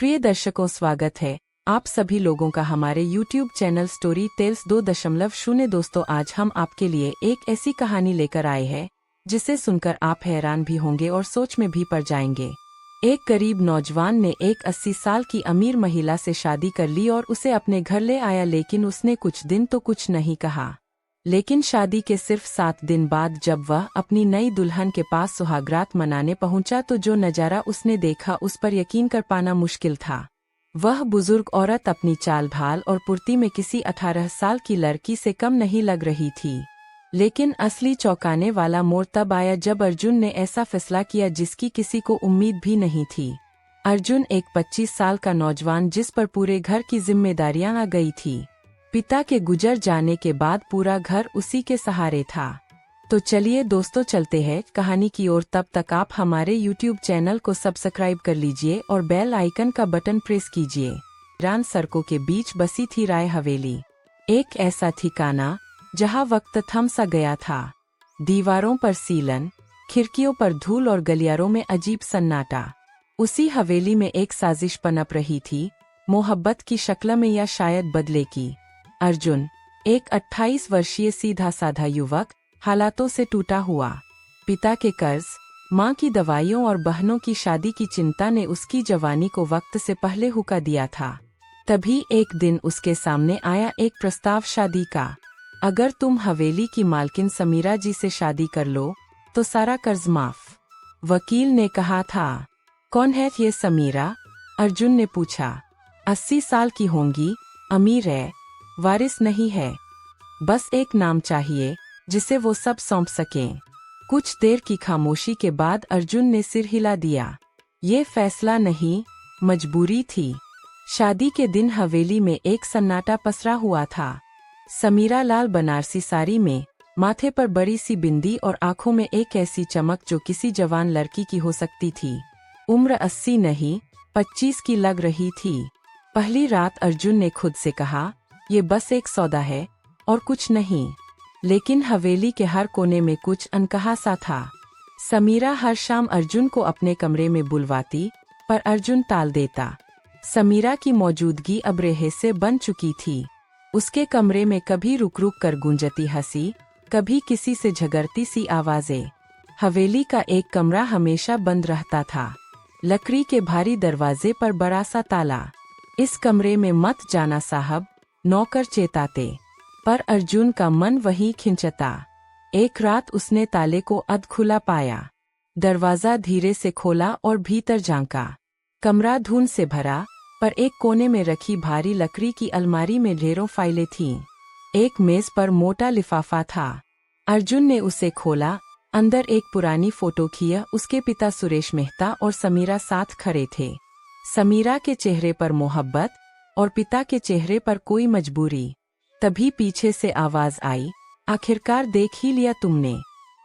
प्रिय दर्शकों, स्वागत है आप सभी लोगों का हमारे YouTube चैनल स्टोरी टेल्स 2.0। दोस्तों, आज हम आपके लिए एक ऐसी कहानी लेकर आए हैं जिसे सुनकर आप हैरान भी होंगे और सोच में भी पड़ जाएंगे। एक गरीब नौजवान ने एक 80 साल की अमीर महिला से शादी कर ली और उसे अपने घर ले आया, लेकिन उसने कुछ दिन तो कुछ नहीं कहा। लेकिन शादी के सिर्फ 7 दिन बाद जब वह अपनी नई दुल्हन के पास सुहागरात मनाने पहुंचा तो जो नज़ारा उसने देखा उस पर यकीन कर पाना मुश्किल था। वह बुजुर्ग औरत अपनी चाल ढाल और फुर्ती में किसी 18 साल की लड़की से कम नहीं लग रही थी। लेकिन असली चौंकाने वाला मोड़ तब आया जब अर्जुन ने ऐसा फैसला किया जिसकी किसी को उम्मीद भी नहीं थी। अर्जुन एक 25 साल का नौजवान जिस पर पूरे घर की जिम्मेदारियां आ गई थी। पिता के गुजर जाने के बाद पूरा घर उसी के सहारे था। तो चलिए दोस्तों, चलते हैं कहानी की ओर। तब तक आप हमारे YouTube चैनल को सब्सक्राइब कर लीजिए और बेल आइकन का बटन प्रेस कीजिए। वीरान सड़कों के बीच बसी थी राय हवेली, एक ऐसा ठिकाना जहां वक्त थम सा गया था। दीवारों पर सीलन, खिड़कियों पर धूल और गलियारों में अजीब सन्नाटा। उसी हवेली में एक साजिश पनप रही थी, मोहब्बत की शक्ल में या शायद बदले की। अर्जुन, एक 28 वर्षीय सीधा साधा युवक, हालातों से टूटा हुआ। पिता के कर्ज, माँ की दवाइयों और बहनों की शादी की चिंता ने उसकी जवानी को वक्त से पहले हुक्का दिया था। तभी एक दिन उसके सामने आया एक प्रस्ताव शादी का। अगर तुम हवेली की मालकिन समीरा जी से शादी कर लो तो सारा कर्ज माफ, वकील ने कहा था। कौन है ये समीरा? अर्जुन ने पूछा। 80 साल की होंगी, अमीर है, वारिस नहीं है, बस एक नाम चाहिए जिसे वो सब सौंप सकें। कुछ देर की खामोशी के बाद अर्जुन ने सिर हिला दिया। ये फैसला नहीं, मजबूरी थी। शादी के दिन हवेली में एक सन्नाटा पसरा हुआ था। समीरा लाल बनारसी साड़ी में, माथे पर बड़ी सी बिंदी और आंखों में एक ऐसी चमक जो किसी जवान लड़की की हो सकती थी। उम्र 80 नहीं, 25 की लग रही थी। पहली रात अर्जुन ने खुद से कहा, ये बस एक सौदा है और कुछ नहीं। लेकिन हवेली के हर कोने में कुछ अनकहा सा था। समीरा हर शाम अर्जुन को अपने कमरे में बुलवाती, पर अर्जुन टाल देता। समीरा की मौजूदगी अब रहस्य बन चुकी थी। उसके कमरे में कभी रुक रुक कर गूंजती हंसी, कभी किसी से झगड़ती सी आवाजें। हवेली का एक कमरा हमेशा बंद रहता था, लकड़ी के भारी दरवाजे पर बड़ा सा ताला। इस कमरे में मत जाना साहब, नौकर चेताते, पर अर्जुन का मन वहीं खिंचता। एक रात उसने ताले को अध खुला पाया। दरवाजा धीरे से खोला और भीतर झांका। कमरा धूल से भरा, पर एक कोने में रखी भारी लकड़ी की अलमारी में ढेरों फाइलें थीं। एक मेज पर मोटा लिफाफा था। अर्जुन ने उसे खोला। अंदर एक पुरानी फोटो खिया, उसके पिता सुरेश मेहता और समीरा साथ खड़े थे। समीरा के चेहरे पर मोहब्बत और पिता के चेहरे पर कोई मजबूरी। तभी पीछे से आवाज आई, आखिरकार देख ही लिया तुमने।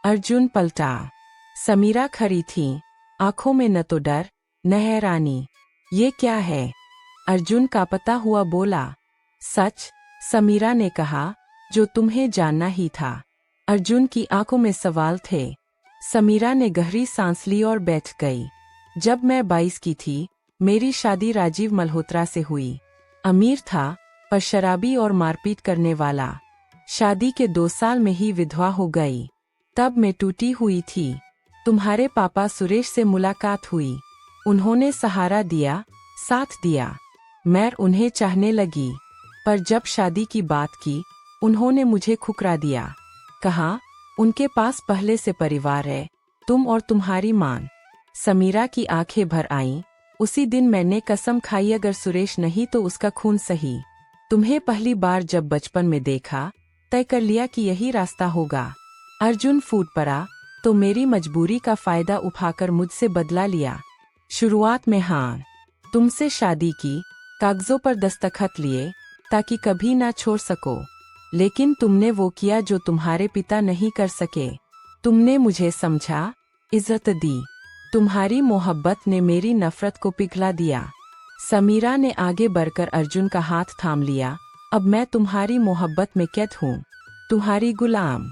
अर्जुन पलटा। समीरा खड़ी थी, आंखों में न तो डर न हैरानी। ये क्या है? अर्जुन कांपता हुआ बोला। सच, समीरा ने कहा, जो तुम्हें जानना ही था। अर्जुन की आंखों में सवाल थे। समीरा ने गहरी सांस ली और बैठ गई। जब मैं 22 की थी, मेरी शादी राजीव मल्होत्रा से हुई। अमीर था, पर शराबी और मारपीट करने वाला। शादी के 2 साल में ही विधवा हो गई। तब मैं टूटी हुई थी। तुम्हारे पापा सुरेश से मुलाकात हुई। उन्होंने सहारा दिया, साथ दिया। मैं उन्हें चाहने लगी, पर जब शादी की बात की, उन्होंने मुझे ठुकरा दिया। कहा, उनके पास पहले से परिवार है, तुम और तुम्हारी मां। समीरा की आंखें भर आईं। उसी दिन मैंने कसम खाई, अगर सुरेश नहीं तो उसका खून सही। तुम्हें पहली बार जब बचपन में देखा, तय कर लिया कि यही रास्ता होगा। अर्जुन फूट पड़ा, तो मेरी मजबूरी का फायदा उठाकर मुझसे बदला लिया। शुरुआत में हाँ, तुमसे शादी की, कागजों पर दस्तखत लिए, ताकि कभी ना छोड़ सको। लेकिन तुमने वो किया जो तुम्हारे पिता नहीं कर सके। तुमने मुझे समझा, इज्जत दी। तुम्हारी मोहब्बत ने मेरी नफरत को पिघला दिया। समीरा ने आगे बढ़कर अर्जुन का हाथ थाम लिया। अब मैं तुम्हारी मोहब्बत में कैद हूँ, तुम्हारी गुलाम।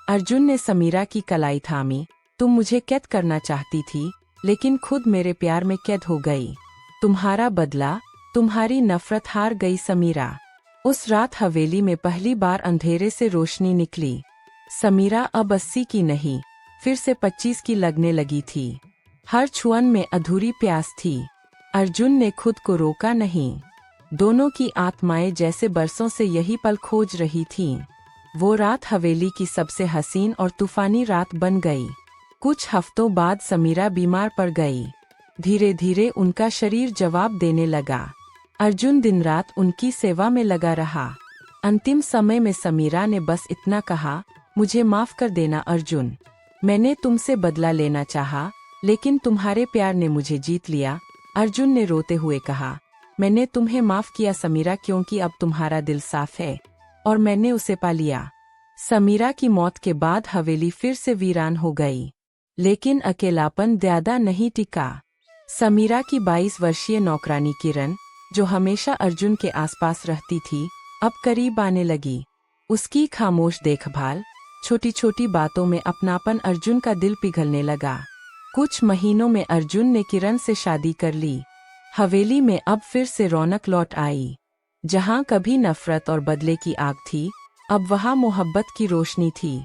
अर्जुन ने समीरा की कलाई थामी। तुम मुझे कैद करना चाहती थी, लेकिन खुद मेरे प्यार में कैद हो गई। तुम्हारा बदला, तुम्हारी नफरत हार गई समीरा। उस रात हवेली में पहली बार अंधेरे से रोशनी निकली। समीरा अब 80 की नहीं, फिर से 25 की लगने लगी थी। हर छुअन में अधूरी प्यास थी। अर्जुन ने खुद को रोका नहीं। दोनों की आत्माएं जैसे बरसों से यही पल खोज रही थीं। वो रात हवेली की सबसे हसीन और तूफानी रात बन गई। कुछ हफ्तों बाद समीरा बीमार पड़ गई। धीरे धीरे उनका शरीर जवाब देने लगा। अर्जुन दिन रात उनकी सेवा में लगा रहा। अंतिम समय में समीरा ने बस इतना कहा, मुझे माफ कर देना अर्जुन। मैंने तुमसे बदला लेना चाहा, लेकिन तुम्हारे प्यार ने मुझे जीत लिया। अर्जुन ने रोते हुए कहा, मैंने तुम्हें माफ किया समीरा, क्योंकि अब तुम्हारा दिल साफ है और मैंने उसे पा लिया। समीरा की मौत के बाद हवेली फिर से वीरान हो गई, लेकिन अकेलापन ज्यादा नहीं टिका। समीरा की 22 वर्षीय नौकरानी किरण, जो हमेशा अर्जुन के आसपास रहती थी, अब करीब आने लगी। उसकी खामोश देखभाल, छोटी छोटी बातों में अपनापन अर्जुन का दिल पिघलने लगा। कुछ महीनों में अर्जुन ने किरण से शादी कर ली। हवेली में अब फिर से रौनक लौट आई। जहां कभी नफरत और बदले की आग थी, अब वहां मोहब्बत की रोशनी थी।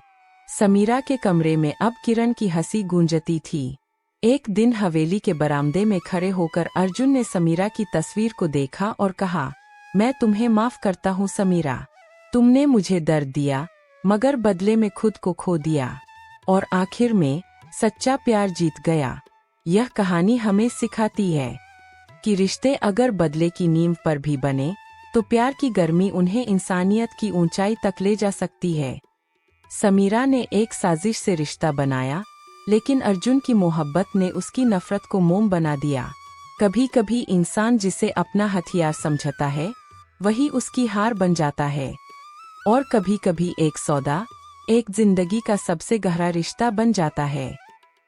समीरा के कमरे में अब किरण की हंसी गूंजती थी। एक दिन हवेली के बरामदे में खड़े होकर अर्जुन ने समीरा की तस्वीर को देखा और कहा, मैं तुम्हें माफ करता हूँ समीरा। तुमने मुझे दर्द दिया, मगर बदले में खुद को खो दिया। और आखिर में सच्चा प्यार जीत गया। यह कहानी हमें सिखाती है कि रिश्ते अगर बदले की नींव पर भी बने, तो प्यार की गर्मी उन्हें इंसानियत की ऊंचाई तक ले जा सकती है। समीरा ने एक साजिश से रिश्ता बनाया, लेकिन अर्जुन की मोहब्बत ने उसकी नफरत को मोम बना दिया। कभी कभी इंसान जिसे अपना हथियार समझता है, वही उसकी हार बन जाता है। और कभी कभी एक सौदा, एक जिंदगी का सबसे गहरा रिश्ता बन जाता है।